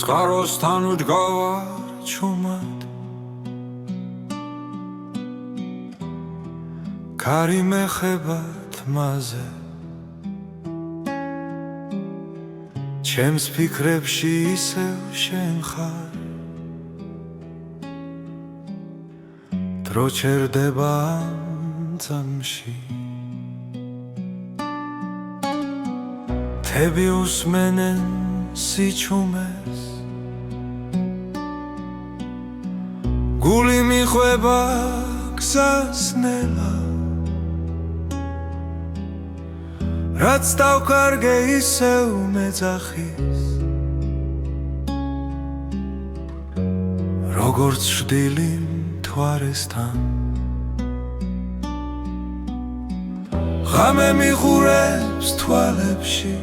მსყაროსთან ვდგავარ ჩუმად კარი მეხება თმაზე ჩემს ფიქრებში ისევ შენ ხარ დრო ჩერდება ამ წამში თები უსმენენ სიჩუმეს გული მიხვება გზას ნელა რაც დავკარგე ისევ მეძახის როგორც შვდილი მთვარესთან ღამე მიხურებს თვალებში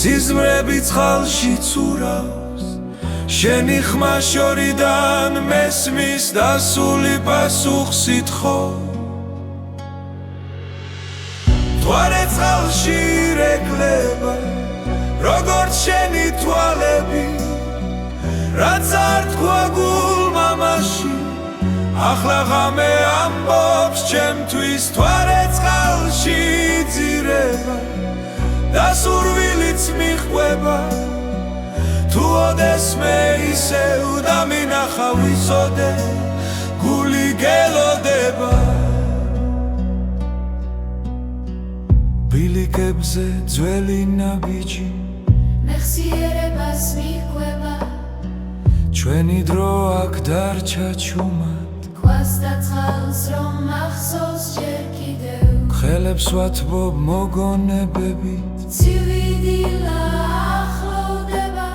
სიზმრები წყალში ცურავს შენი ხმა შორიდან მესმის დასული პასუხს ითხოვ მთვარე წყალში რეკლება როგორც შენი თვალები რაც არ თქვა გულმა მაშინ ახლა ღამე ამბობს ჩემთვის მთვარე წყალში ძირება და სურვილიც მიჰყვება თუ ოდესმე ისევ დამინახა ვიცოდე გული გელოდება ბილიკებზე ძველი ნაბიჯი მეხსიერებას მიჰყვება ჩვენი დრო აქ დარჩა ჩუმად ქვას და წყალს რომ მახსოვს ჯერ კიდევ ხელებს ვათბობ მოგონებებით ცივი დილა ახლოვდება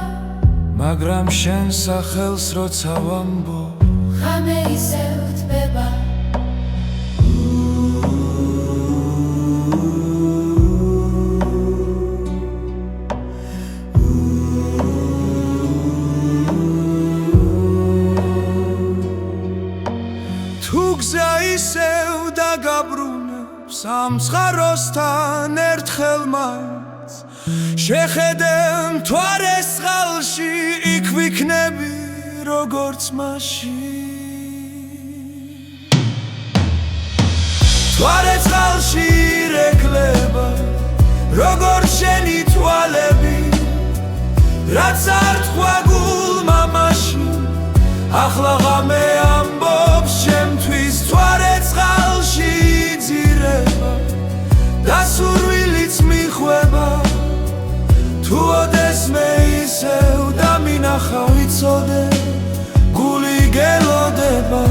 მაგრამ შენ სახელს როცა ვამბობ ღამე ისევ თბება თუ გზა ისევ დაგაბრუნებს ამ მსხაროსთან ერთხელ მაინც შეხედე მთვარეს წყალში იქ ვიქნები როგორც მაშინ მთვარე წყალში რეკლება როგორც შენი თვალები რაც არ თქვა გულმა მაშინ ახლა ღამე ამბობს ჩემთვის მთვარე წყალში ძირება და სურვილიც მიჰყვება თუ ოდესმე ისევ დამინახა ვიცოდე გული გელოდება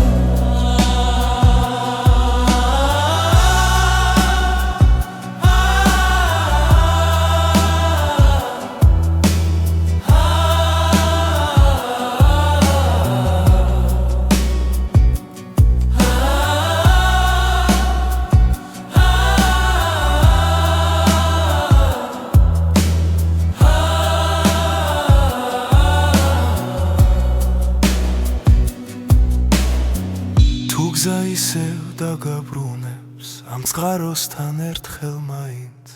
გზა ისევ დაგაბრუნებს ამ წყაროსთან ერთხელ მაინც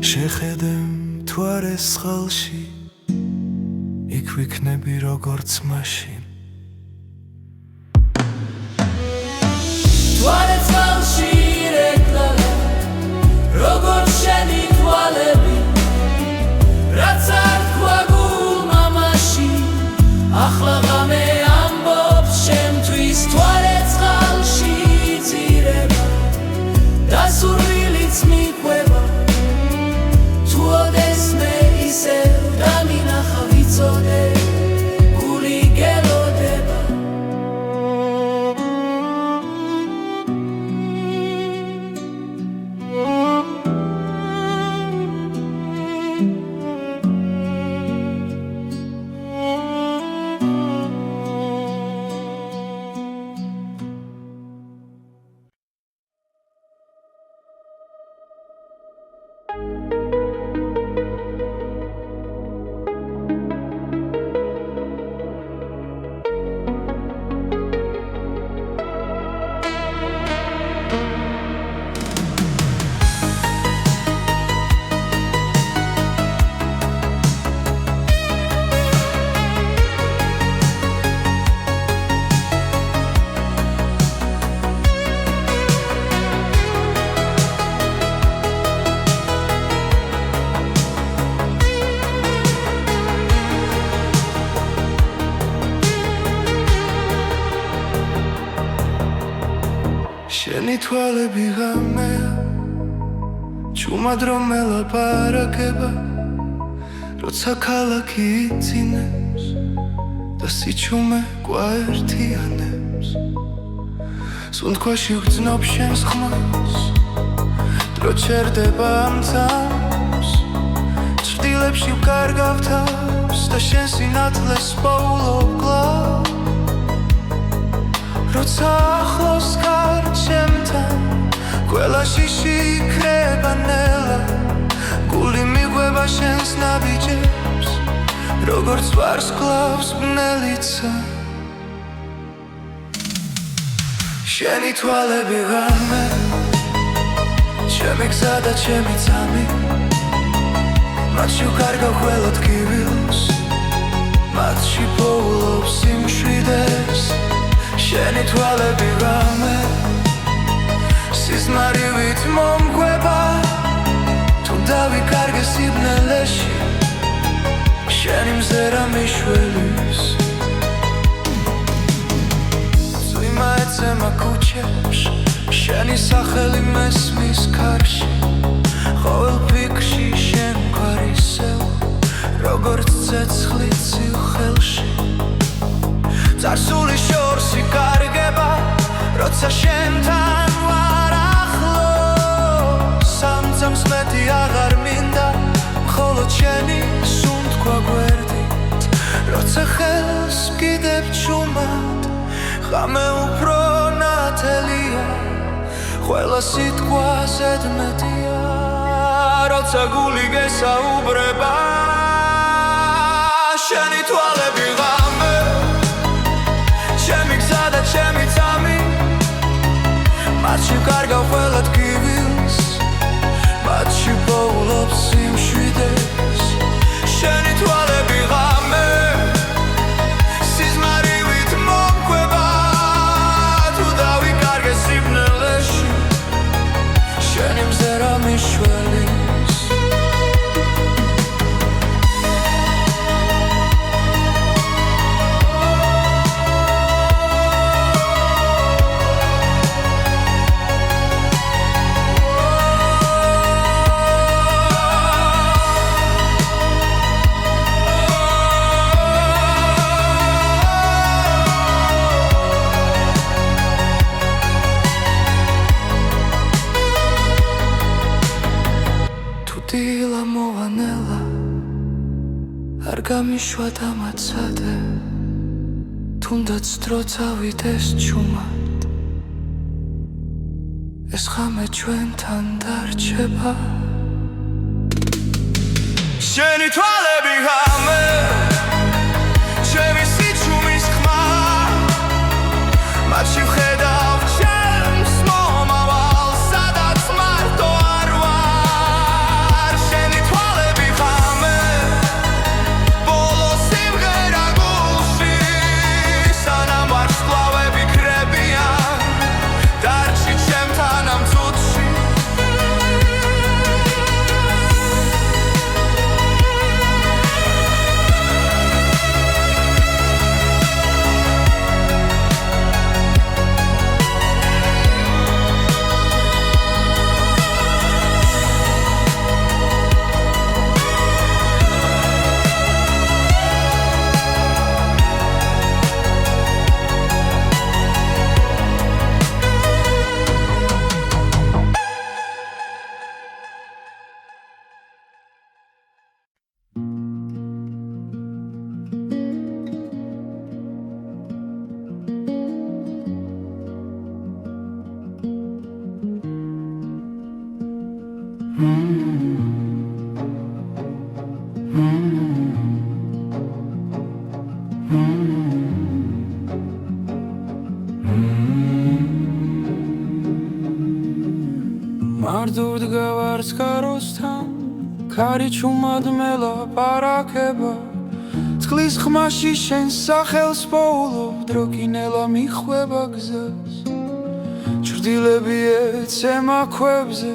შეხედე მთვარეს წყალში იქ ვიქნები როგორც მაშინ მთვარე წყალში რეკლება როგორც შენი თვალები რაც არ თქვა გულმა მაშინ ახლა ღამე ამბობს ჩემთვის მთვარე წყალში ძირება და სურვილიც მიჰყვება თუ ოდესმე ისევ დამინახა ვიცოდე გული გელოდება შენი თვალები ღამეა ჩუმად რომ ელაპარაკება როცა ქალაქი იცინებს და სიჩუმე გვაერთიანებს სუნთქვაში ვგრძნობ შენს ხმას დრო ჩერდება ამ წამს ჭრდილებში ვკარგავ თავს და შენ სინათლეს პოულობ კლავ როცა ახლოს ხარ ჩემთან ყველა შიში იქრება ნელა გული მიყვება შენს ნაბიჯებს როგორც ვარსკვლავს ბნელიცა შენი თვალები ღამე ჩემი გზა და ჩემი წამი მათში ვკარგავ ყველა ტკივილს მათში პოულობ სიმშვიდეს შენი თვალები ღამე სიზმარივით მომკვება თუ დავიკარგე სიბნელეში შენი მზერა მიშველის ზვიმა ეცემა ქუჩებში შენი სახელი მესმის ქარში ყოველ ფიქრში შენ გვარისევ როგორც ცეცხლი ცივ ხელში წარსული შორს იკარგება როცა შენთან ვარ ახლოს სამწამს მეტი აღარ მინდა მხოლოდ შენი სუნთქვა გვერდით როცა ხელს ვკიდებ ჩუმად ღამე უფრო ნათელია ყველა სიტყვა ზედმეტია როცა გული გესაუბრება შენი თვალები ღამე ჩემი გზა და ჩემი წამი მათში ვკარგავ ყველა ტკივილს მათში პოულობ სიმშვიდეს შენი თვალები ღამე სიზმარივით მომკვება თუ დავიკარგე სიბნელეში შენი მზერა მიშველის დილა მოვანელა არ გამიშვა დამაცადე თუნდაც დრო წავიდეს ჩუმად ეს ღამე ჩვენთან დარჩება შენი თვალები ღამე ჩემი სიჩუმის ხმა მათში ვხედავ ჩემს მომავალს სადაც მარტო არ ვარ შენი თვალები ღამე ბოლო სიმღერა გულში სანამ ვარსკვლავები ქრებიან დარჩი ჩემთან ამ წუთში მარტოდ გავარს კაროსთან ქარი ჩუმად მელაპარაკება წყლის ხმაში შენ სახელს პოულობ დრო კინელა მიხვება გზას ჭრდილები ეცემა ქვებზე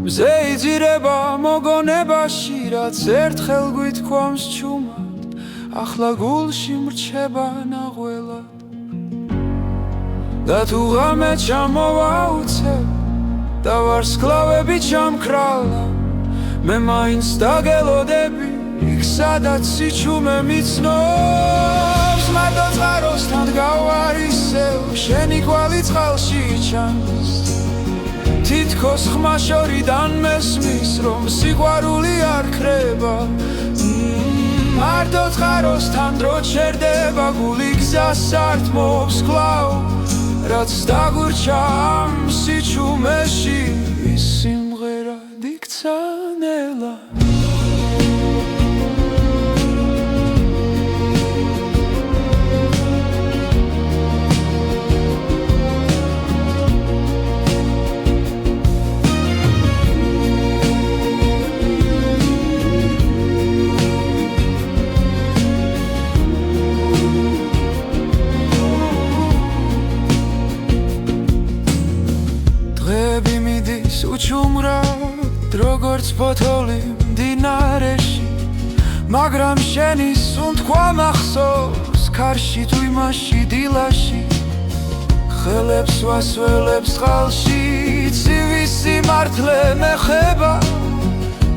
მზე იძირება მოგონებაში რაც ერთხელ გვითქვამს ჩუმად ახლა გულში მრჩება ნაღველად და თუ ღამე ჩამოვაუცე და ვარსკვლავები ჩამქრალა მე მაინც დაგელოდები იქ სადაც სიჩუმე მიცნობს მარტო წყაროსთან დგავარ ისევ შენი კვალი წყალში ჩანს თითქოს ხმა შორიდან მესმის რომ სიყვარული არ ქრება მარტო წყაროსთან დრო ჩერდება გული გზას ართმობს კვლავ რაც დაგურჩა ამ სიჩუმეში ის სიმღერა იქცა ნელა უჩუმრად როგორც ფოთოლი მდინარეში მაგრამ შენი სუნთქვა მახსოვს ქარში თუ იმაში დილაში ხელებს ვასველებს წყალში ცივი სიმართლე მეხება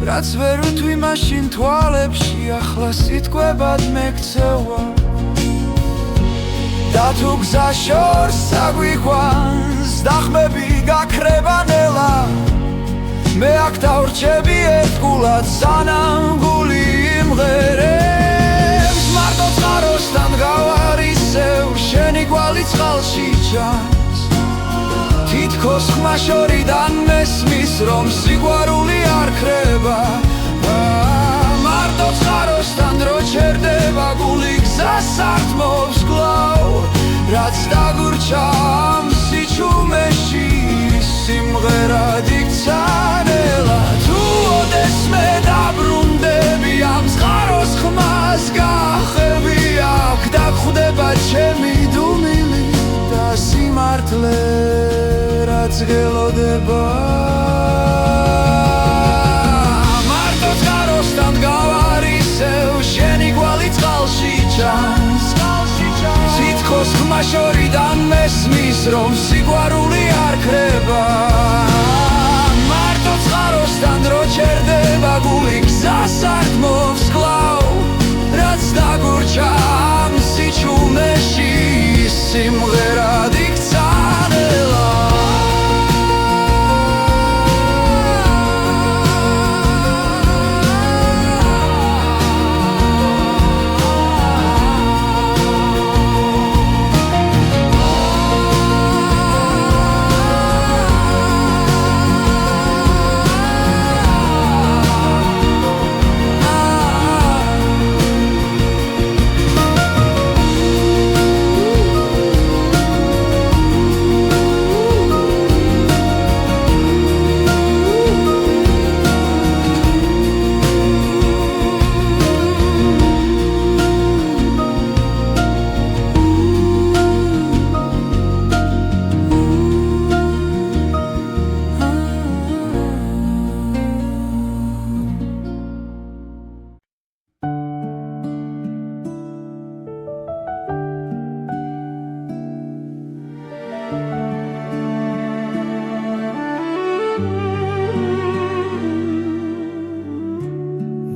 რაც ვერ ვთვი მაშინ თვალებში ახლა სიტყვებად მეკცევა და თუ გზა შორს აგვიყვანს დახმები გაქრება ნელა მე აქ დავრჩები ერთგულად სანამ გული იმღერებს მარტო წყაროსთან გავარ ისევ შენი კვალი წყალში ჩანს თითქოს ხმა შორიდან მესმის რომ სიყვარული არ ქრება მარტო წყაროსთან დრო ჩერდება გული გზას ართმობს კვლავ რაც დაგურჩა ამ სიჩუმეში სიმღერად იქცა ნელა თუ ოდესმე დაბრუნდები ამ წყაროს ხმას გახები აქ დაგხვდება ჩემი დუმილი და სიმართლე რაც გელოდება მარტო წყაროსთან დგავარ ისევ შენი კვალი წყალში ჩანს თითქოს ხმა შორიდან მესმის რომ სიყვარული არ ქრება მარტო წყაროსთან დრო ჩერდება გული გზას ართმობს კვლავ რაც დაგურჩა ამ სიჩუმეში სიმღერად იქცა ნელა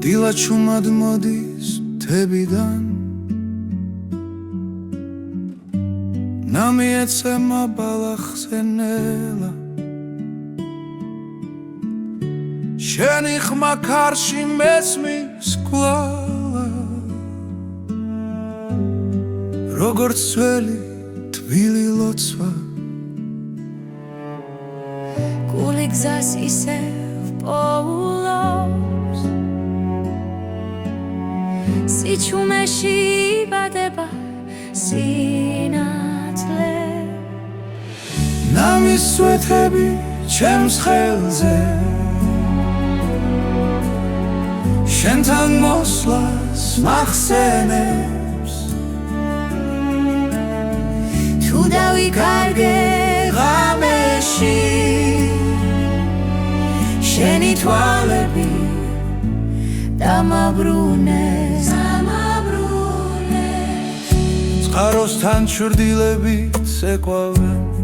დილა ჩუმად მოდის თებიდან ნამი ეცემა ბალახზე ნელა შენი ხმა ქარში მესმის კვლავა როგორც ძველი თბილი ლოცვა გული გზას ისევ პოულობს სიჩუმეში იბადება სინათლე ნამის სვეთები ჩემს ხელზე შენთან მოსვლას მახსენებს თუ დავიკარგე ღამეში შენი თვალები დამაბრუნეს წყაროსთან ჩრდილებით ეკვავენ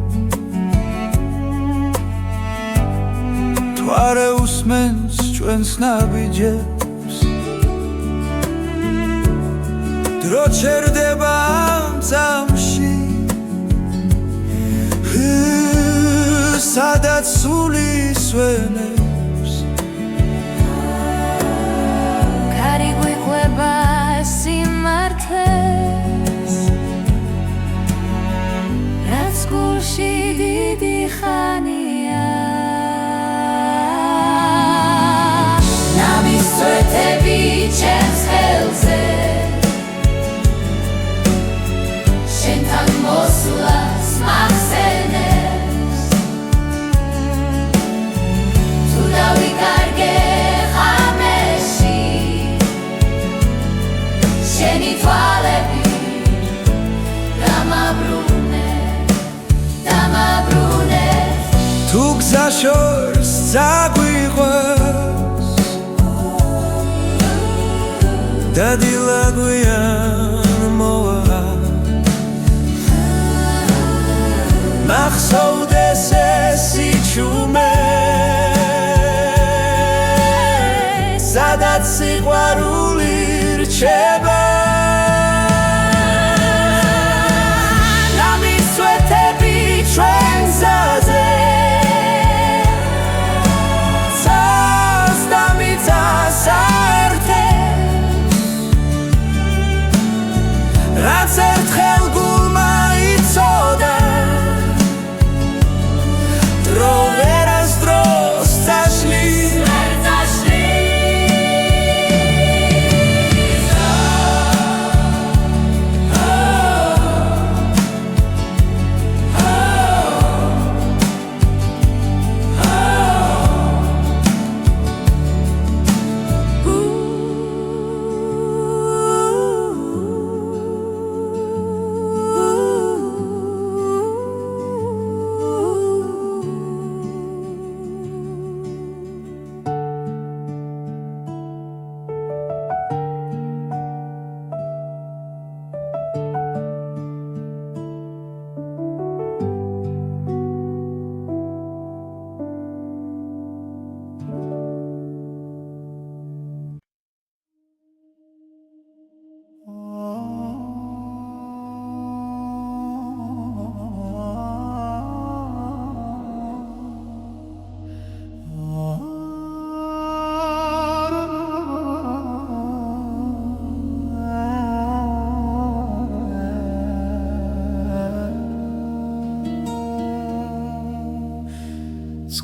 კვარე უსმენს ჩვენს ნაბიჯებს დრო ჩერდება ამ წამში სადაც სულის ვენებს კარი გვიყვება სიმართლეს რაც გულში დიდი ხანია ნამისვეთები ჩემს ხელზე შენთან მოსვლას მახსენებს თუ დავიკარგე ღამეში შენი თვალები დამაბრუნე თუ გზა შორს წაგვიყვეს და დილა გვიან მოვა მახსოვდეს ეს სიჩუმე სადაც სიყვარული რჩება ნამისვეთები ჩვენ გზაზე ცას და მიწას აერთებს რაც ერთხელ გულმა იცოდა დრო ვერასდროს წაშლის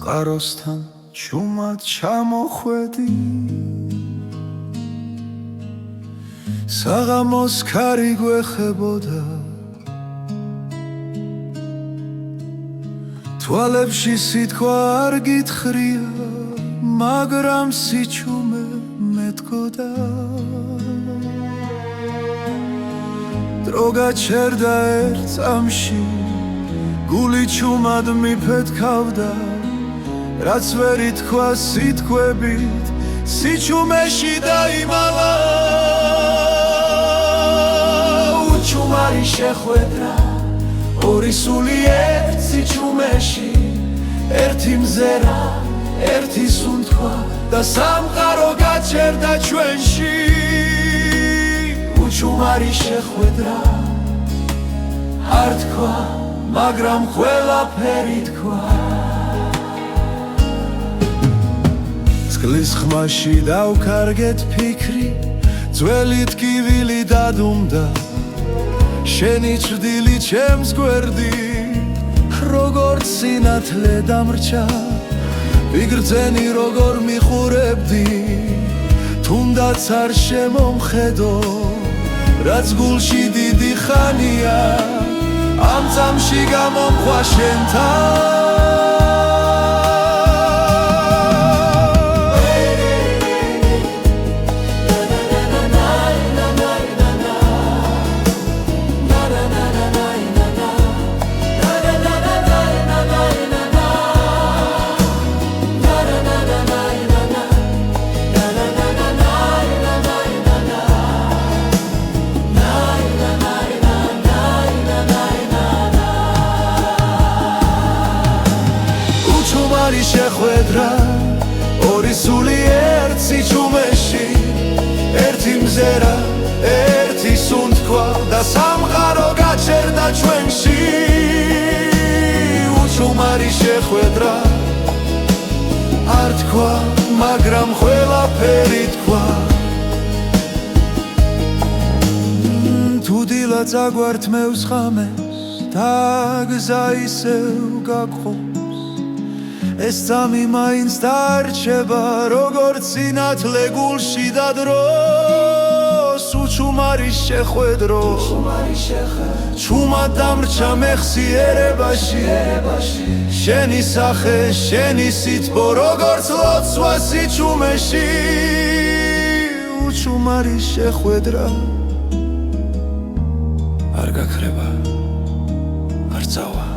წყაროსთან ჩუმად ჩამოხვედი საღამოს ქარი გვეხებოდა თვალებში სიტყვა არ გითხრია მაგრამ სიჩუმე მეტყოდა დრო გაჩერდა ერთ წამში გული ჩუმად მიფეთქავდა რაც ვერ ითქვა სიტყვებით სიჩუმეში დაიმალა უჩუმარი შეხვედრა ორი სული ერთ სიჩუმეში ერთი მზერა ერთი სუნთქვა და სამყარო გაჩერდა ჩვენში უჩუმარი შეხვედრა არ თქვა მაგრამ ყველაფერი თქვა წყლის ხმაში დავკარგეთ ფიქრი ძველი ტკივილი დადუმდა შენი ჭრდილი ჩემს გვერდით როგორც სინათლე დამრჩა ვიგრძენი როგორ მიხურებდი თუნდაც არ შემომხედო რაც გულში დიდი ხანია ამ წამში გამომხვა შენთან შეხვედრა არ თქვა, მაგრამ ყველაფერი თქვა თუ დილა წაგვართმევს ხამეს და გზა ისევ გაგხობს ეს წამი მაინც დარჩება როგორც სინათლე გულში და დროს უჩუმარი შეხვედრო ჩუმად დამრჩა მეხსიერებაში შენი სახე, შენი სითბო როგორც ლოცვა სიჩუმეში უჩუმარი შეხვედრა არ გაქრება, არ წავა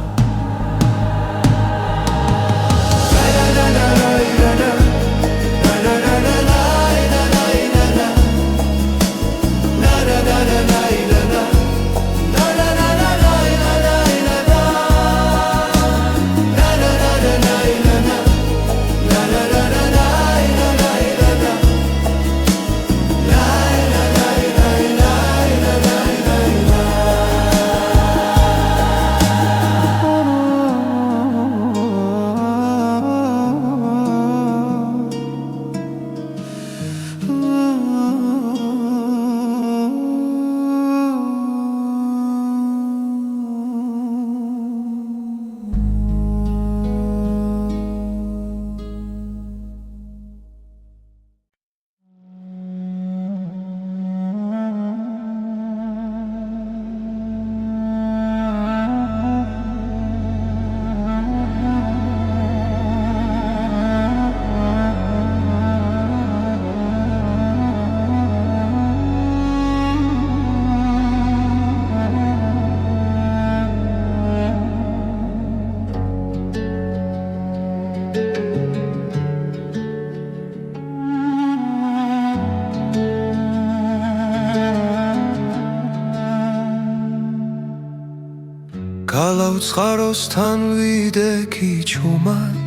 გაუცხაროსთან ვიდექი ჩუმად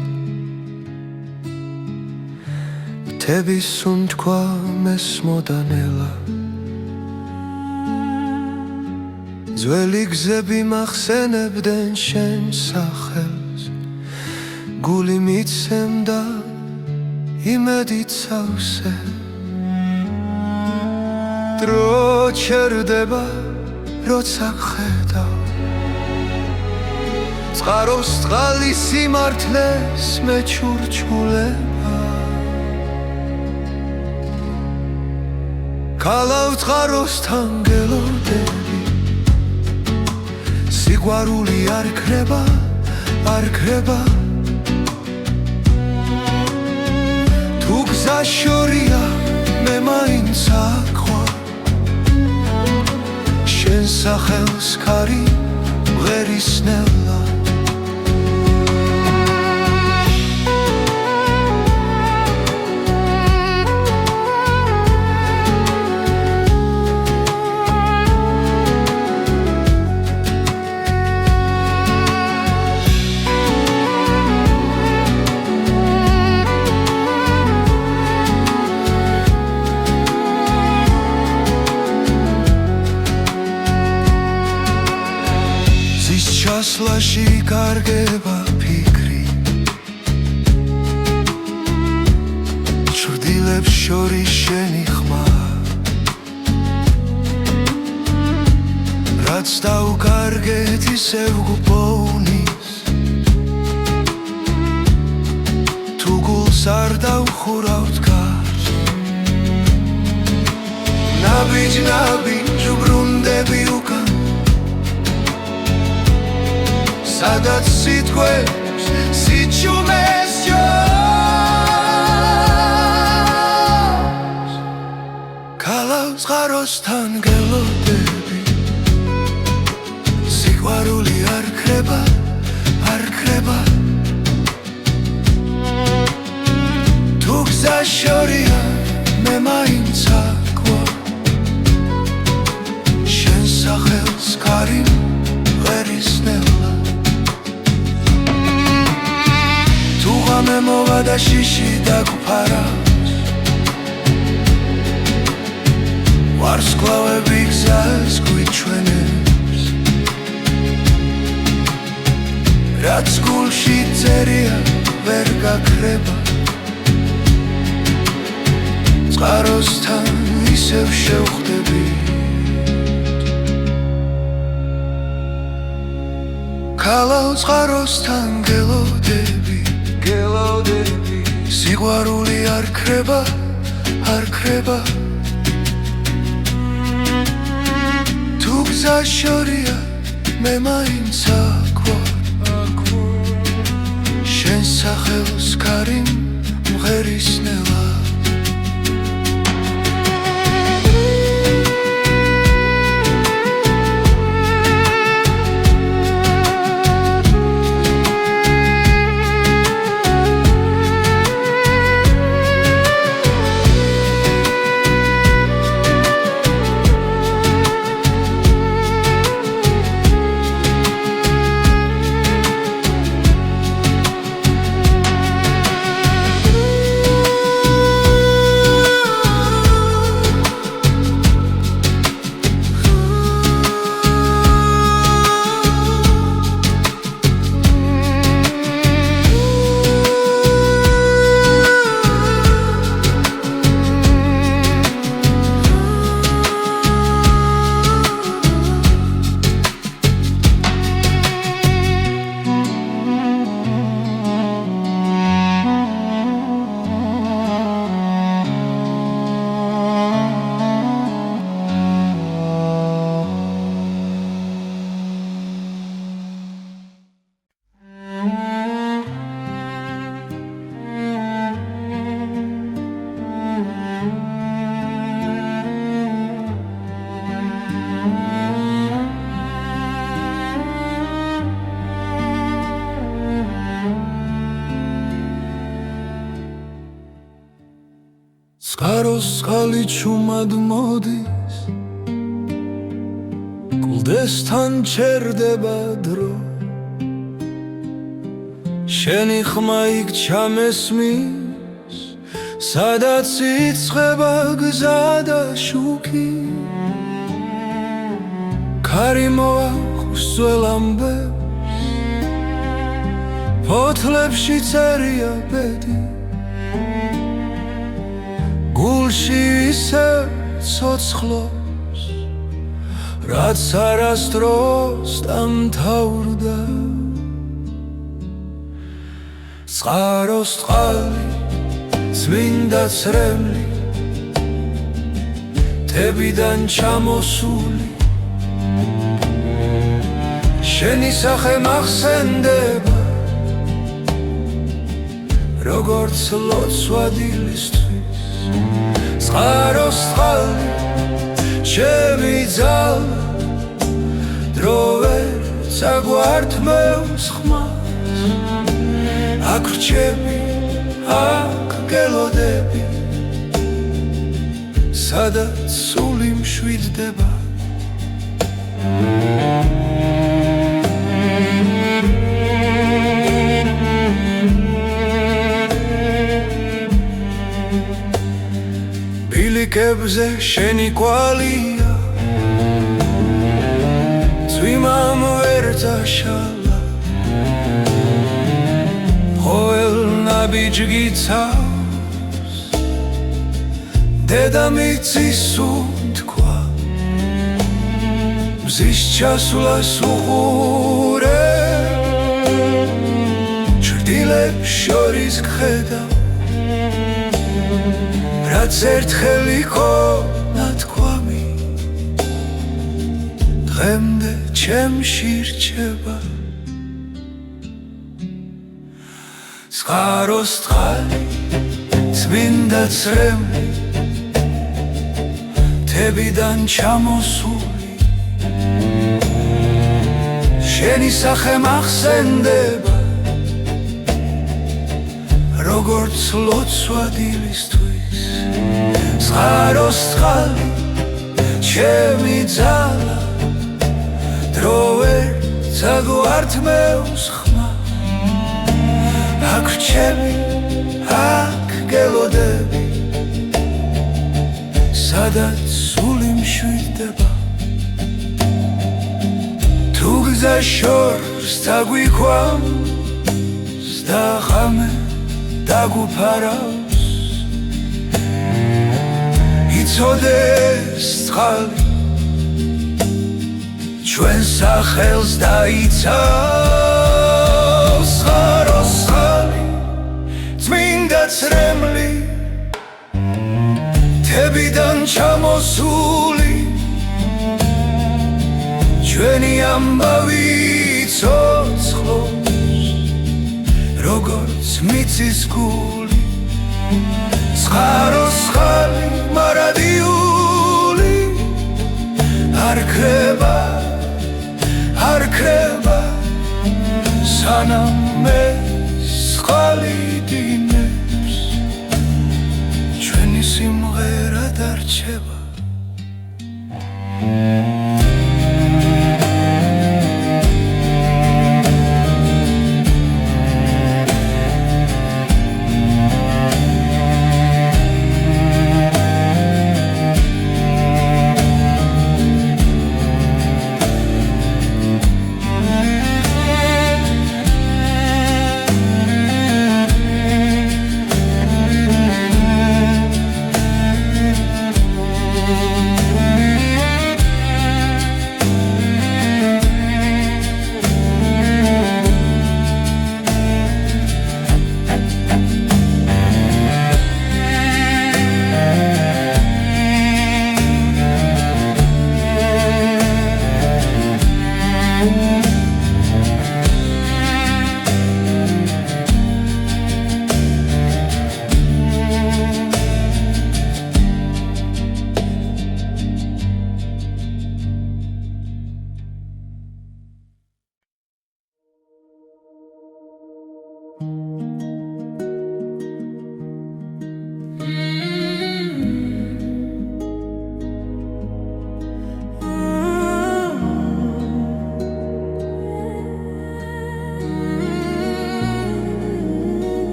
მთების სუნთქვა მესმოდანელა ძველი გზები მახსენებდნენ შენ სახელს გული მიცემდა იმედით სავსე დრო ჩერდება როცა ხედავ წყაროს წყალი სიმართლეს მეჩურჩულება ქალავ წყაროსთან გელოდები სიყვარული არ ქრება, არ ქრება თუ გზა შორია მე მაინც აქვარ შენ სახელს ქარი მღერისნელა ჩასვლაში კარგება ფიქრი ჩრდილებს შორის შენი ხმა რაც დაუკარგეთ ისევ გუბოვნის თუ გულს არ დავხურავთ გარს ნაბიჯ ვბრუნდები უკან სადაც სიტყვებს სიჩუმეს ჯობს ქალავ წყაროსთან გელოდები სიყვარული არ ქრება, არ ქრება თუ გზა შორია მე მაინც აქვარ შენ სახელს ქარი მღერისნელა მე მოვა და შიში დაგფარავს ვარსკვლავები გზას გვიჩვენებს რაც გულში წერია ვერ გაქრება წყაროსთან ისევ შევხვდები ქალავ წყაროსთან გელოდები სიყვარული არ ქრება თუ გზა შორია მე მაინც აქვარ შენ სახელს ქარი მღერისნელა წყაროს წყალი ჩუმად მოდის კლდესთან ჩერდება დრო შენი ხმა იქ ჩამესმის სადაც იწყება გზა და შუქი ქარი მოაქვს ძველ ამბებს ფოთლებში წერია ბედი გულში ისევ ცოცხლობს რაც არასდროს დამთავრდა წყაროს წყალი წმინდა წრემლი თებიდან ჩამოსული შენი სახე მახსენდება როგორც ლოცვა დილისთვის წყაროს წყალი ჩემი ძალა დრო ვერ საგვართმევს ხმას აქ რჩები აქ გელოდები სადაც სული მშვიდდება ბილიკებზე შენი კვალია წვიმამ ვერ წაშალა ყოველ ნაბიჯ გიცავს დედამიწის უთქვა მზის ჩასვლას უყურე ჭრდილებს შორის გხედავ რაც ერთხელ იყო ნათქვამი დღემდე ჩემში რჩება წყაროს წყალი წმინდა წრემლი თებიდან ჩამოსული შენი სახე მახსენდება როგორც ლოცვა დილისთვის წყაროს წყალი ჩემი ძალა დრო ვერ საგვართმევს ხმა აქ რჩები აქ გელოდები სადაც სული მშვიდდება თუ გზა გზა შორს დაგვიქვამს და ღამე დაგუფარავს იცოდეს წყალი ჩვენ სახელს დაიცავს ხაროს ხალი წმინდა წრემლი თებიდან ჩამოსული ჩვენი ამბავი ცოცხლობს როგორც მიწის გული ხაროს ხალი მარადიული არ ქრება სანამ ეს ხალი დინებს ჩვენი სიმღერა დარჩება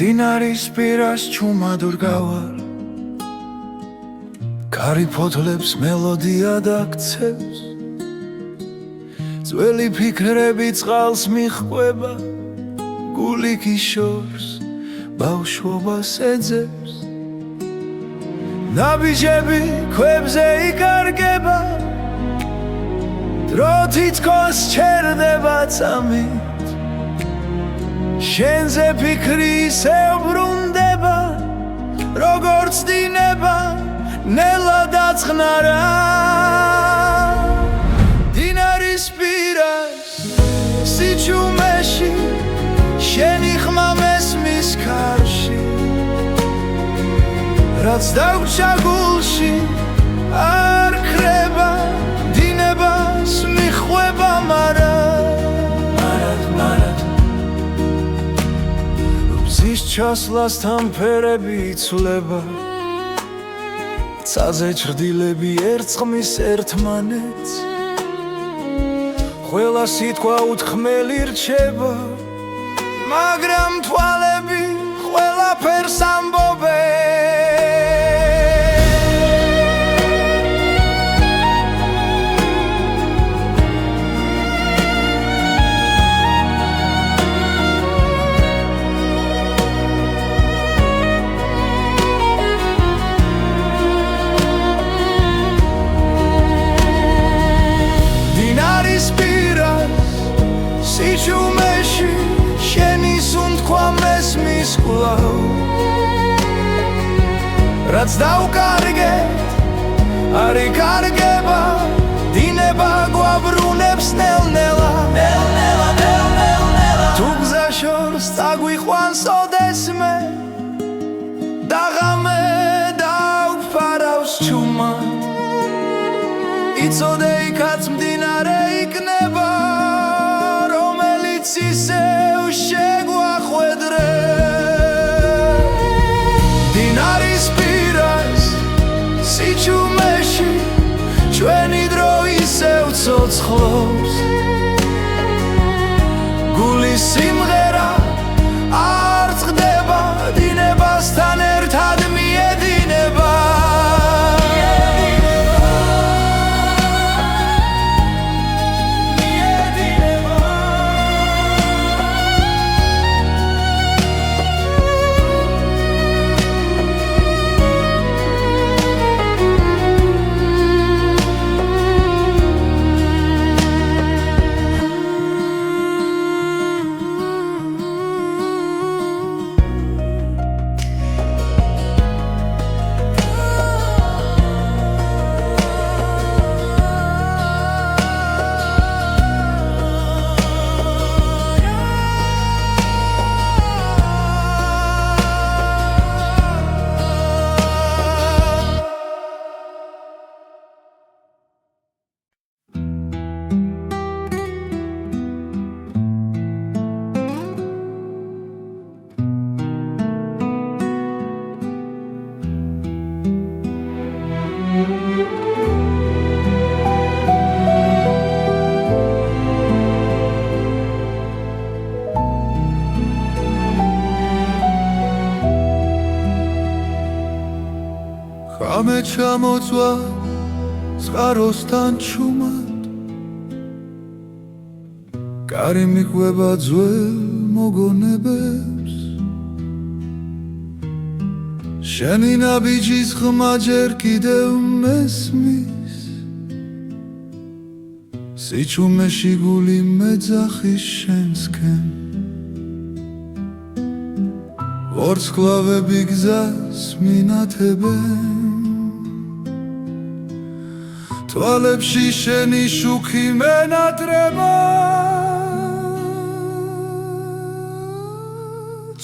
მდინარის პირას ჩუმადურ გავალ კარი ფოთლებს მელოდია დაქცევს ძველი ფიქრები წყალს მიჰყვება გული გიშორს ბავშვობას ეძებს ნაბიჯები ქვებზე იკარგება დრო თითქოს ჩერდება წამით შენზე ფიქრი ისევ ბრუნდება როგორც დინება ნელა დაწყნარა დინარის პირას სიჩუმეში შენი ხმა მესმის ქარში რაც დაგვრჩა გულში არ ქრება დინებას მიჰყვება მარად ზის ჩასლასთან ფერები იცვლება ცაზე ჩრდილები ერწყმის ერთმანეთს ყველა სიტყვა უთქმელი რჩება მაგრამ თვალები ყველაფერს ამბობენ სიჩუმეში შენი სუნთქვა მესმის კვლავ რაც დავკარგეთ არ იკარგება დინება გვაბრუნებს ნელ-ნელა თუ გზა შორს წაგვიყვანს ოდესმე და ღამე დავფარავს ჩუმა იცოდე იქაც მდინარე იქნება ისევ შეგვახვედრე დინარის პირას სიჩუმეში ჩვენი დრო ისევ ცოცხლობს გულის სიმღერა არ წყდება დინებასთან ერთად ღამე ჩამოწვა წყაროსთან ჩუმად კარი მიყვება ძველ მოგონებებს შენი ნაბიჯის ხმა ჯერ კიდევ მესმის სიჩუმეში გული მეძახის შენსკენ ვარსკვლავები გზას მინათებენ თვალებში შენი შუქი მენატრება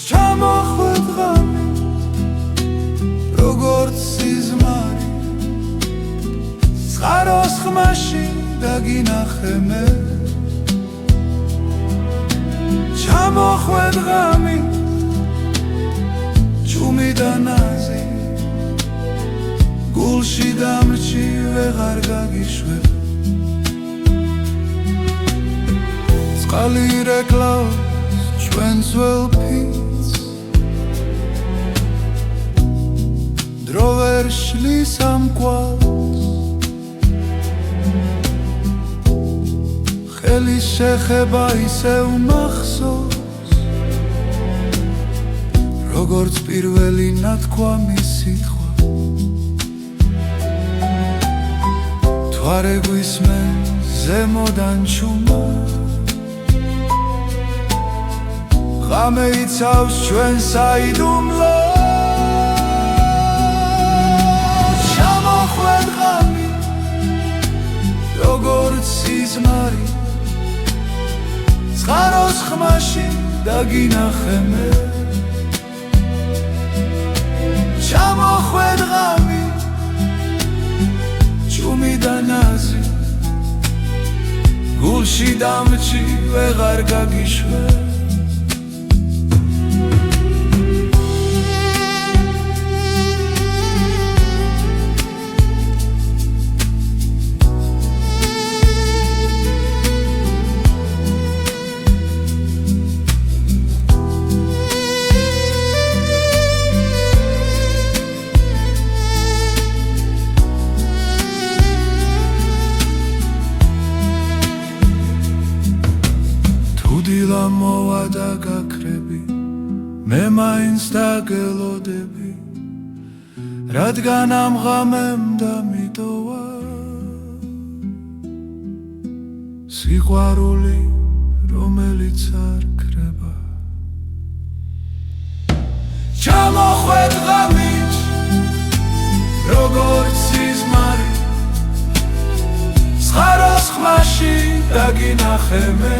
ჩამოხვედ ღამე როგორც სიზმარი წყაროს ხმაში დაგინახე მე ჩამოხვედ ღამე ჩუმი და ნაზი გულში დამრჩი ვეღარ გაგიშვებ წყალი რეკლავს ჩვენს ძველ ფიცს დრო ვერ შლის ამ კვალს ხელის შეხება ისევ მახსოვს როგორც პირველი ნათქვამი სიტყვა თვარე გვისმენ ზემოდან ჩუმა ღამე იცავს ჩვენ საიდუმლოს ჩამოხვედ ღამე როგორც სიზმარი წყაროს ხმაში დაგინახე მე ჩამოხვედ ღამე ჩუმი და ნაზი გულში დამრჩი ვეღარ გაგიშვებ დილა მოვა და გაქრები მე მაინც დაგელოდები რადგან ამ ღამემ დამიტოვა სიყვარული რომელიც არ ქრება ჩამოხვედ ღამე როგორც სიზმარი წყაროს ხმაში დაგინახე მე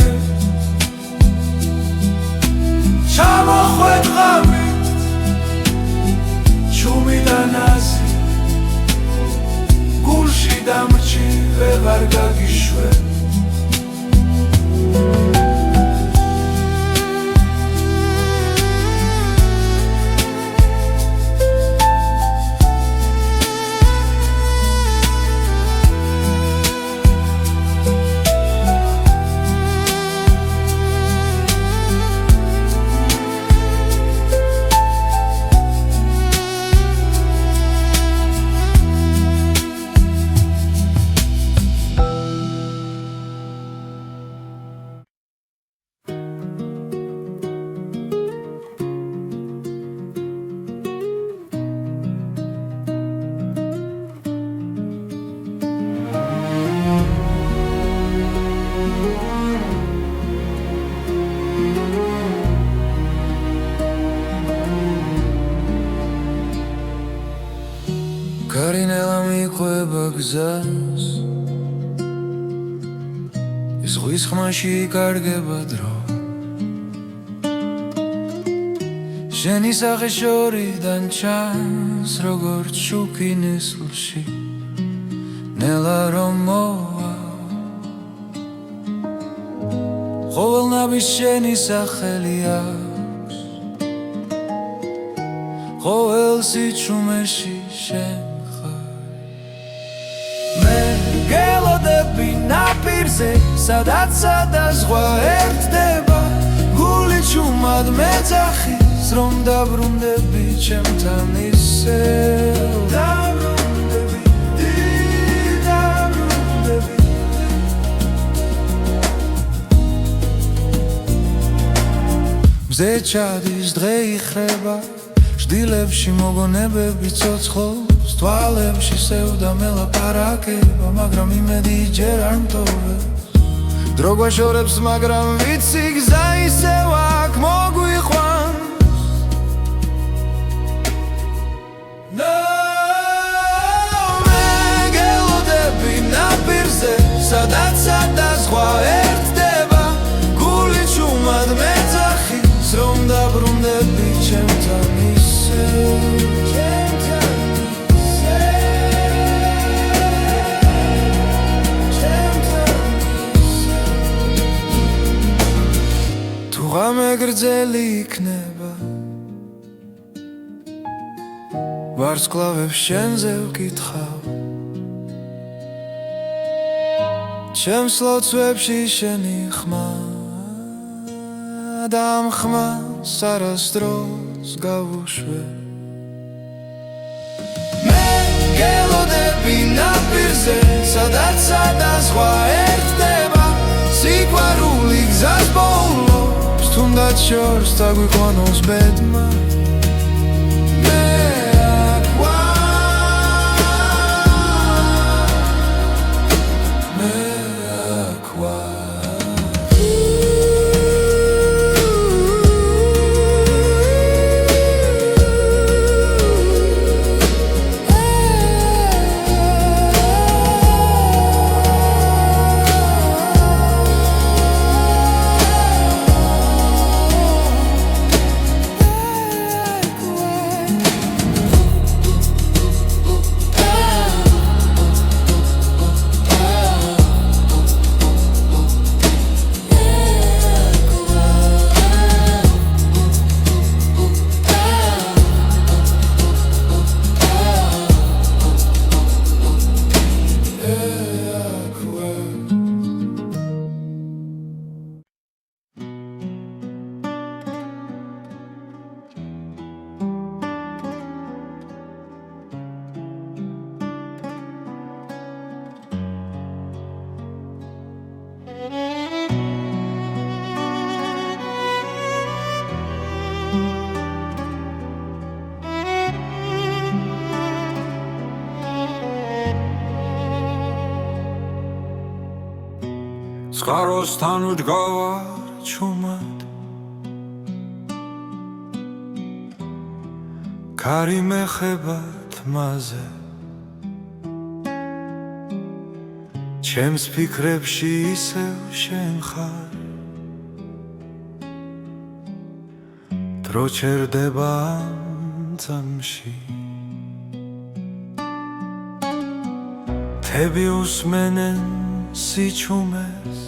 ჩამოხვედ ღამე ჩუმი და ნაზი გულში დამრჩი ვეღარ გაგიშვებ კარინელა მიყვება გზას ის ზღვის ხმაში იკარგება დრო შენი სახე შორიდან ჩანს როგორც შუქი ნესლში ნელა რომ მოვა ყოველნაბის შენი სახელი აქვს ყოველ სიჩუმეში შენ გელოდები ნაპირზე სადაც ზღვა ერთდება გული ჩუმად მეძახის რომ დაბრუნდები ჩემთან ისევ მზე ჩადის დღე იხრება შდილებში მოგონებები ცოცხლობს თვალებში სევდა მელაპარაკება მაგრამ იმედი ჯერ არ მტოვებს დრო გვაშორებს მაგრამ ვიცი გზა ისევ აქ მოგვიყვანს მეგელოდები ნაპირზე სადაც სადაზღვა ერთდება გული ჩუმად მეძახის რომ დაბრუნდები ჩემთან მეგრძელი იქნება ვარსკვლავებს შენზე ვკითხავ ჩემს ლოცვებში შენი ხმა და ამ ხმას არასდროს გავუშვე მეგელოდები ნაპირზე სადაც სადაზღვა ერთდება სიყვარული გზას ბოლოს თუნდაც შორს დაგვიყვანოს ბედმა მე აქ ვარ წყაროსთან ვდგავარ ჩუმად ქარი მეხება თმაზე ჩემს ფიქრებში ისევ შენ ხარ დრო ჩერდება ამ წამში თები უსმენენ სიჩუმეს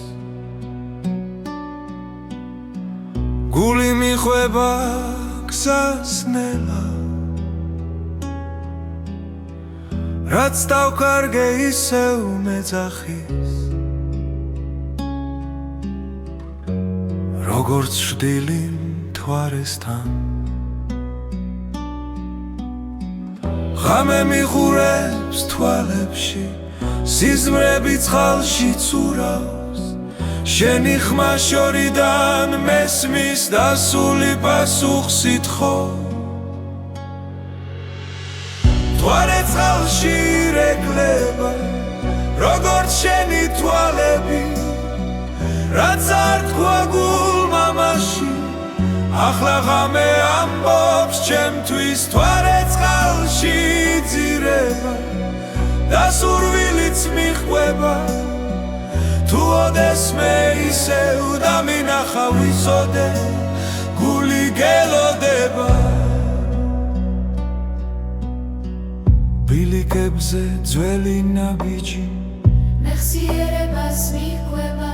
გული მიხვება გზას ნელა რაც დავკარგე ისევ მეძახის როგორც შდილი მთვარესთან ღამე მიხურებს თვალებში სიზმრები წყალში ცურავს შენი ხმა შორიდან მესმის დასული პასუხს ითხოვ მთვარე წყალში ირეკლება როგორც შენი თვალები რაც არ თქვა გულმა მაშინ ახლა ღამე ამბობს ჩემთვის მთვარე წყალში იძირება და სურვილიც მიჰყვება თუ ოდესმე ისევ დამინახა ვისოდე გული გელოდება ბილიკებზე ძველი ნაბიჯი მეხსიერებას მიჰყვება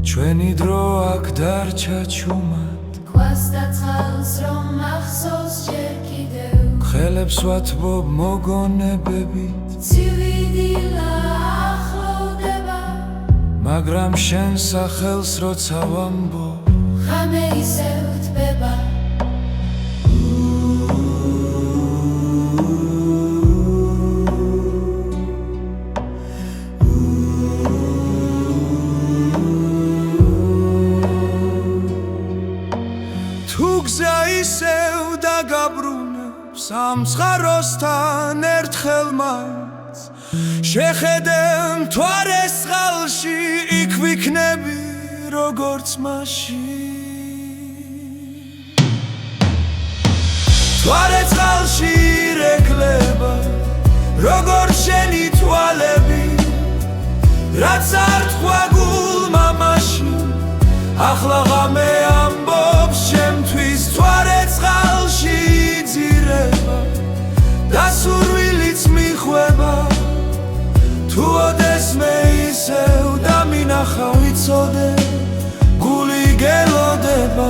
ჩვენი დრო აქ დარჩა ჩუმად ქვას და წყალს რომ მახსოვს ჯერ კიდევ ხელებს ვათბობ მოგონებებით ცივი დილა ახლოვდება მაგრამ შენ სახელს როცა ვამბობ ღამე ისევ თბება სამცხაროსთან ერთხელ მაინც შეხედე მთვარეს წყალში იქ ვიქნები როგორც მაშინ მთვარე წყალში ირეკლება როგორც შენი თვალები რაც არ თქვა გულმა მაშინ ახლა ღამე ამბობს შემთვის მთვარე წყალში იძირება და სურვილიც მიხვება თუ ოდეს მე ისევ დამინახა ვიცოდე გული გელოდება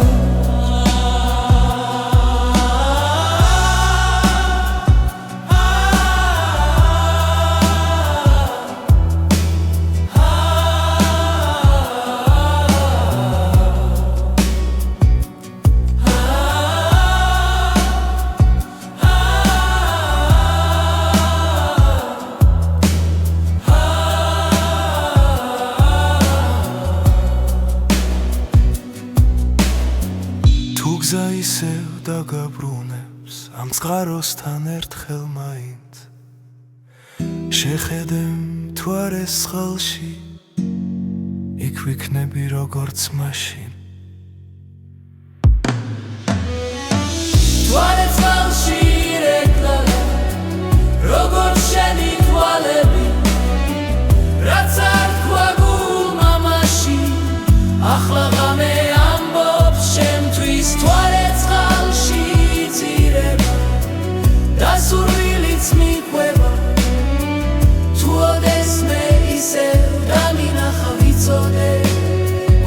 გზა ისევ დაგაბრუნებს ამ წყაროსთან ერთხელ მაინც შეხედე მთვარეს წყალში იქ ვიქნები როგორც მაშინ მთვარე წყალში ირეკლება როგორც შენი თვალები რაც არ თქვა გულმა მაშინ ახლა ღამე ამბობს შემთვის მთვარე წყალში იძირება და სურვილიც მიყვება თუ ოდეს მე ისევ დამინახა ვიცოდე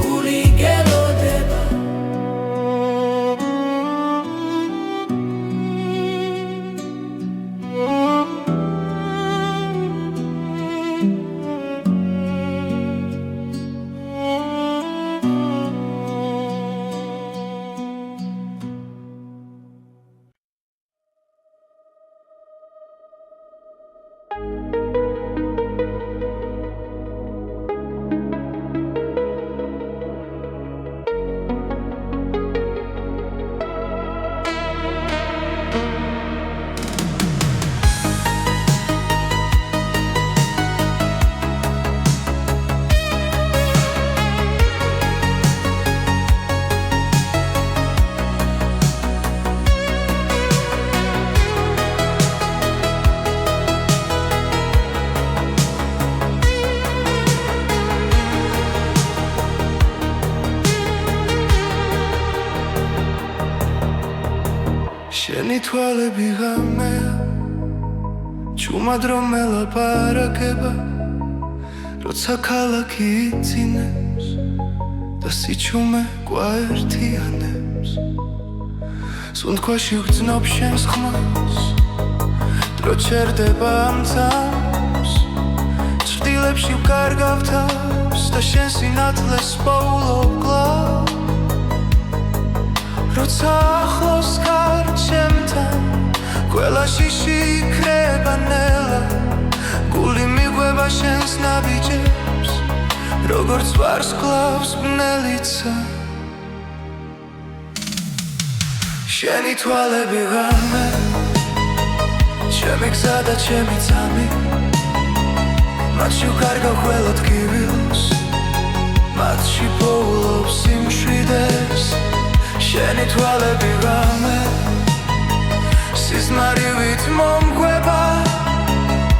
გული გელოდება შენი თვალები ღამეა ჩუმად რომ ელაპარაკება როცა ქალაქი იცინებს და სიჩუმე გვაერთიანებს სუნთქვაში ვგრძნობ შენს ხმას დრო ჩერდება ამ წამს ჭრდილებში ვკარგავ თავს და შენ სინათლეს პოულობ კლავ როცა ახლოს ხარ ჩემთან ყველა შიში იქრება ნელა გული მიყვება შენს ნაბიჯებს როგორც ვარსკვლავს ბნელიცა შენი თვალები ღამე ჩემი გზა და ჩემი წამი მათში ვკარგავ ყველა ტკივილს მათში პოულობ სიმშვიდეს შენი თვალები ღამე სიზმარივით მომკვება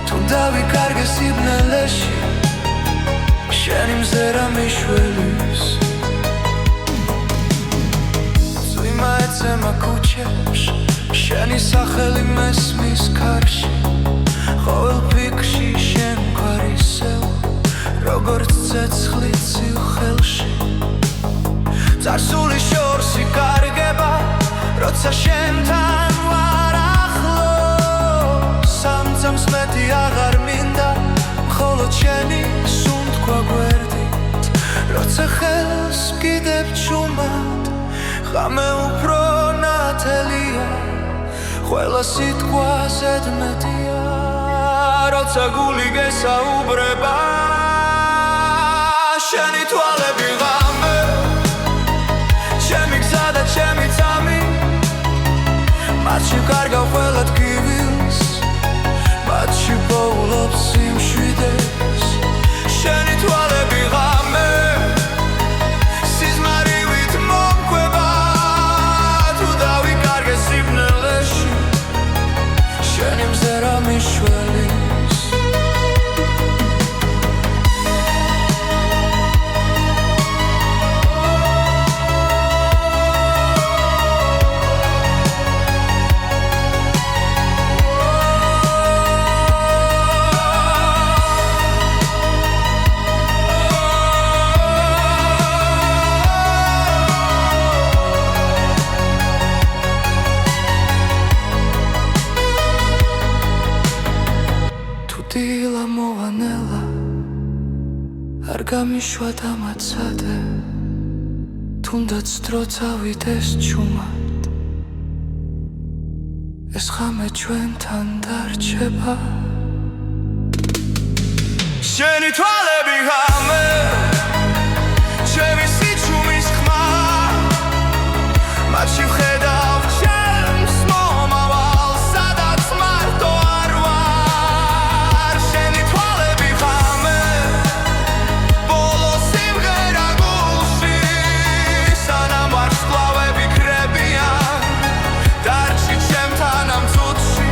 თუ დავიკარგე სიბნელეში შენი მზერა მიშველის წვიმა ეცემა ქუჩებში შენი სახელი მესმის ქარში ყოველ ფიქრში შენ ვარ ისევ როგორც ცეცხლი ცივ ხელში წარსული შორს იკარგება როცა შენთან ვარ ახლოს სამწამს მეტი აღარ მინდა მხოლოდ შენი სუნთქვა გვერდით როცა ხელს ვკიდებ ჩუმად ღამე უფრო ნათელია ყველა სიტყვა ზედმეტია როცა გული გესაუბრება შენი თვალები ჩემი გზა და ჩემი წამი მათ მათში კარგავ ყველა ტკივილს, მათში პოულობს სიმშვიდეს. შენი თვალები ღამე სიზმარივით მომკვება, თუ დავიკარგე სიბნელეში შენი მზერა მიშველის. დილა მოვანელა არ გამიშვა დამაცადე, თუნდაც დრო წავიდეს ჩუმად, ეს ღამე ჩვენთან დარჩება. შენი თვალები ღამე ჩემი სიჩუმის ხმა, მათში ვხედავ ჩემს მომავალს, სადაც მარტო არ ვარ. შენი თვალები ღამე ბოლო სიმღერა გულში, სანამ ვარსკვლავები კრებიან დარჩი ჩემთან ამ წუთში.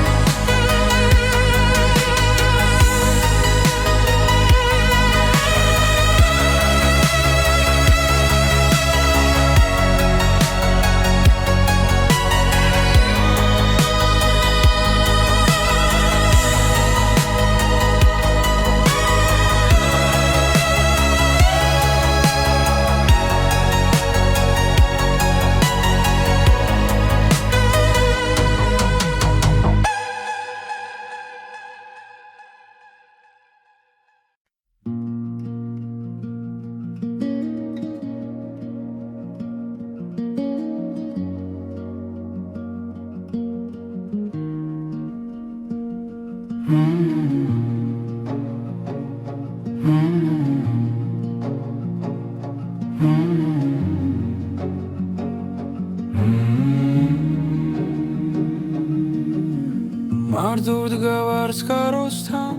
მარტოდ გავარს კაროსთან,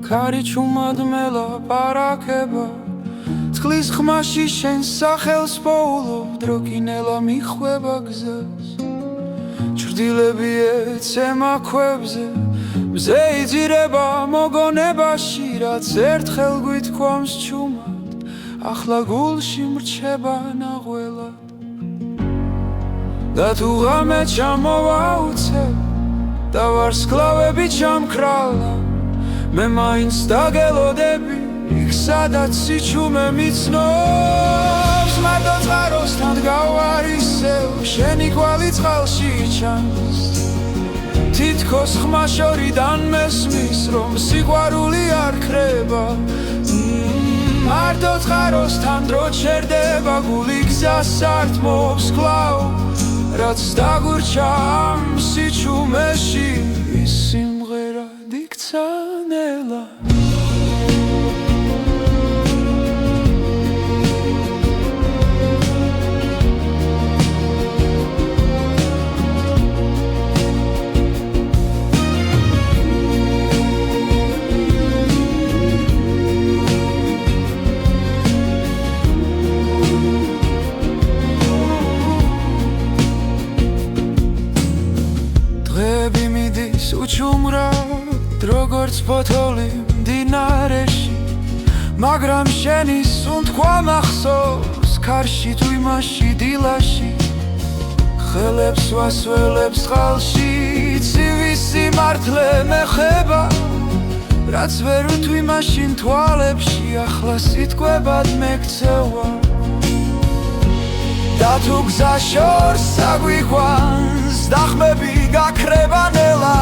ქარი ჩუმად მელაპარაკება, წყლის ხმაში შენ სახელს პოულობ, დროკინელა მიხვება გზას. ჭრდილები ეცემა ქვებზე, მზე იძირება მოგონებაში, რაც ერთხელ გვითქვამს ჩუმად, ახლა გულში მრჩება ნაღველად. და თუ ღამე ჩამოვაუცებ და ვარსკვლავები ჩამქრალა, მე მაინც დაგელოდები იქ სადაც სიჩუმე მიცნობს. მარტო წყაროსთან დგავარ ისევ, შენი კვალი წყალში ჩანს, თითქოს ხმა შორიდან მესმის რომ სიყვარული არ ქრება. მარტო წყაროსთან დრო ჩერდება, გული გზას ართმობს კვლავ, რაც დაგურჩა ამ სიჩუმეში, ის სიმღერა იქცა ნელა. უჩუმრად როგორც ფოთოლი მდინარეში, მაგრამ შენი სუნთქვა მახსოვს ქარში თუ იმაში დილაში. ხელებს ვასველებს წყალში, ცივი სიმართლე მეხება, რაც ვერ ვთვი მაშინ თვალებში, ახლა სიტყვებად მეკცევა. და თუ გზა შორს აგვიყვანს, დახმები გაქრება ნელა,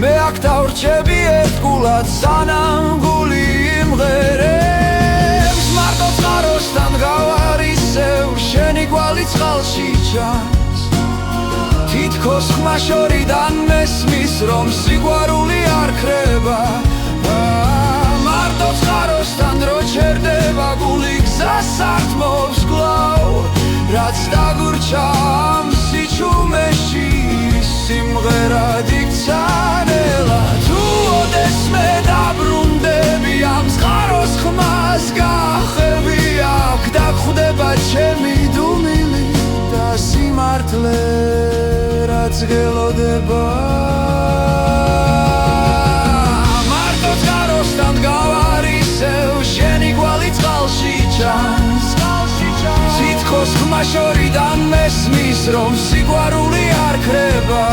მე აქ დავრჩები ერთგულად, სანამ გული იმღერებს. მარტო წყაროსთან გავარ ისევ, შენი კვალი წყალში ჩანს, თითქოს ხმა შორიდან მესმის რომ სიყვარული არ ქრება. მარტო წყაროსთან დრო ჩერდება, გული გზას ართმობს კვლავ, რაც დაგურჩა ამ სიჩუმეში, სიმღერად იქცანელა თუ ოდესმე დაბრუნდები ამ წყაროს ხმას გახევი აქ და ხვდება ჩემი დუმილი და სიმართლე რაც გელოდება მარტო წყაროსთან გავარისევ შენი გვალი წყალში ჩანს თითქოს ხმა შორიდან მესმის რომ სიყვარული არ ქრება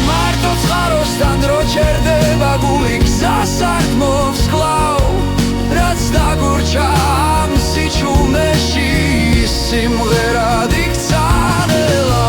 მარტო წყაროსთან რო ჩერდება გული გზას არ გმობს კვლავ რაც დაგურჩა ამ სიჩუმეში სიმღერად იქცანელა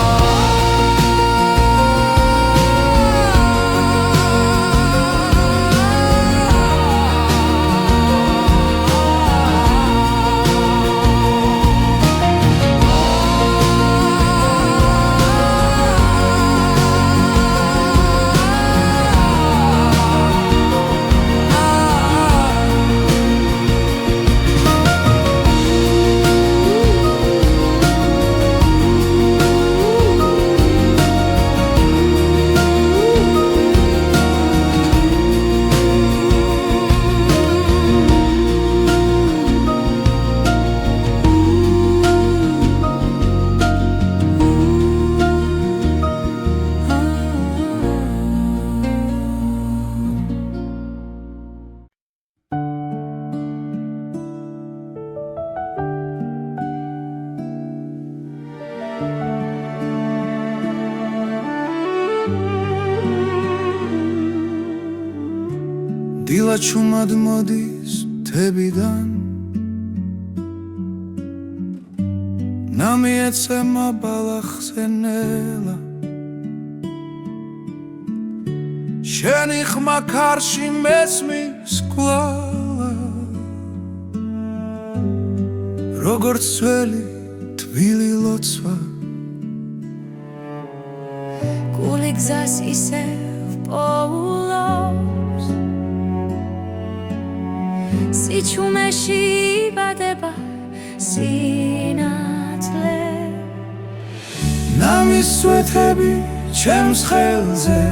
დილა ჩუმად მოდის მთებიდან ნამი ეცემა ბალახზე ნელა შენი ხმა ქარში მესმის კვლავა როგორც ძველი თბილი ლოცვა გული გზას ისევ პოულობს სიჩუმეში იბადება სინათლე ნამის სვეთები ჩემს ხელზე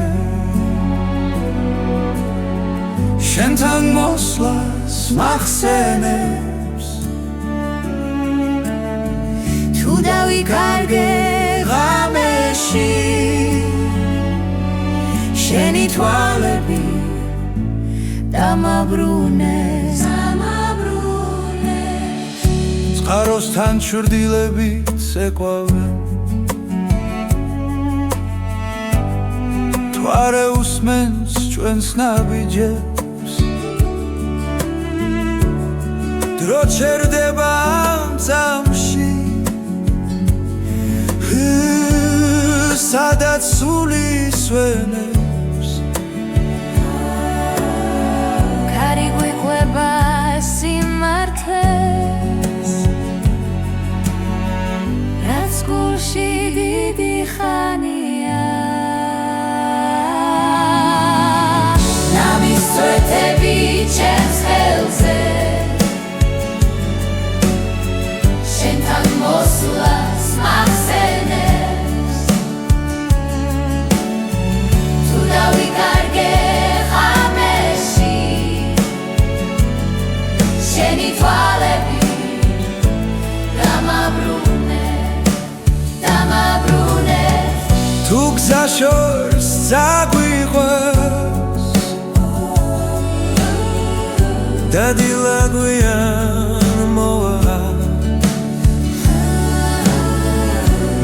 შენთან მოსვლას მახსენებს თუ დავიკარგე ღამეში შენი თვალები დამაბრუნეს წყაროსთან ჩრდილებით ეკვავენ თვარე უსმენს ჩვენს ნაბიჯებს დრო ჩერდება ამ წამში სადაც სული სვენებს ქარი გვიყვება სიმართლეს რაც გულში დიდი ხანია ნამის სვეთები ჩემს ხელზე შენთან მოსვლას მახსენებს თუ დავიკარგე ღამეში შენი თვალები დამაბრუნეს თუ გზა შორს წაგვიყვეს და დილა გვიან მოვა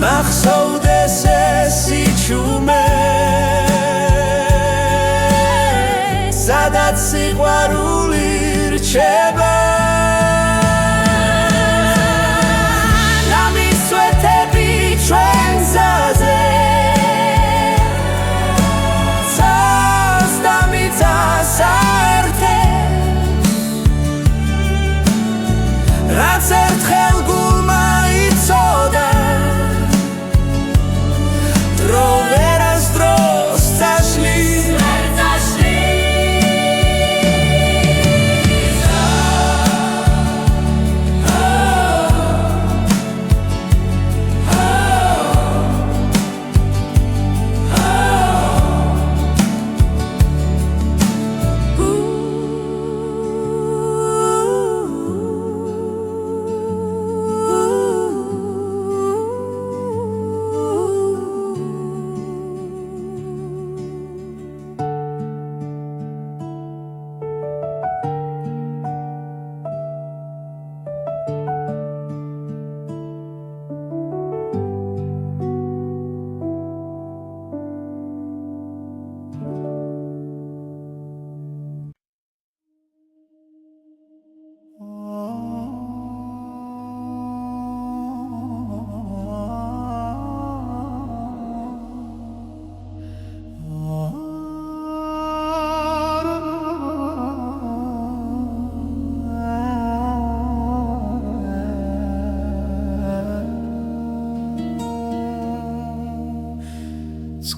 მახსოვდეს ეს სიჩუმე სადაც სიყვარული რჩება ნამის სვეთები ჩვენ გზაზე ცას და მიწას აერთებს რაც ერთხელ გულმა იცოდა დრო ვერასდროს წაშლის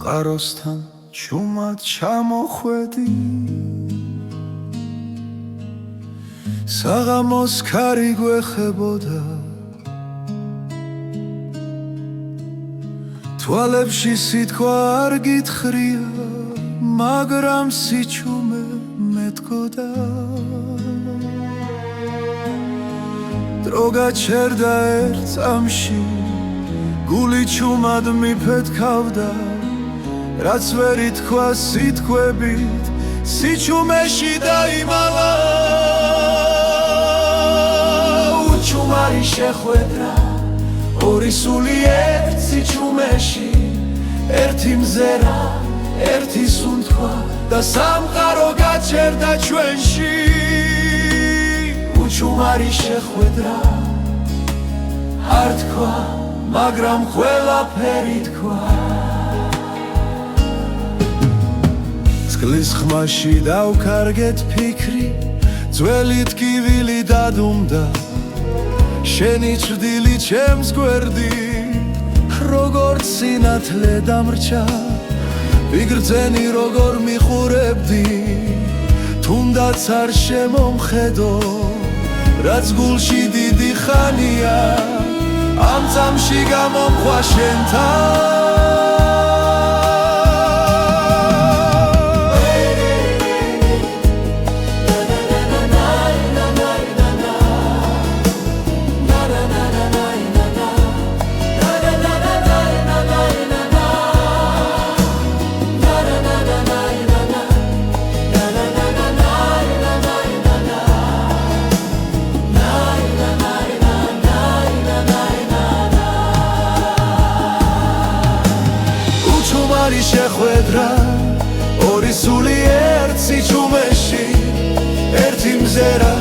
წყაროსთან ჩუმად ჩამოხვედი საღამოს ქარი გვეხებოდა თვალებში სიტყვა არ გითხრია მაგრამ სიჩუმე მეტყოდა დრო გაჩერდა ერთ წამში გული ჩუმად მიფეთქავდა რაც ვერ ითქვა სიტყვებით სიჩუმეში დაიმალა უჩუმარი შეხვედრა ორი სული ერთ სიჩუმეში ერთი მზერა ერთი სუნთქვა და სამყარო გაჩერდა ჩვენში უჩუმარი შეხვედრა არ თქვა მაგრამ ყველაფერი თქვა წყლის ხმაში დავკარგეთ ფიქრი ძველი ტკივილი დადუმდა შენი ჭრდილი ჩემს გვერდით როგორც სინათლე დამრჩა ვიგრძენი როგორ მიხურებდი თუნდაც არ შემომხედო რაც გულში დიდი ხანია ამ წამში გამომხვა შენთან უჩუმარი შეხვედრა ორი სული ერთ სიჩუმეში ერთი მზერა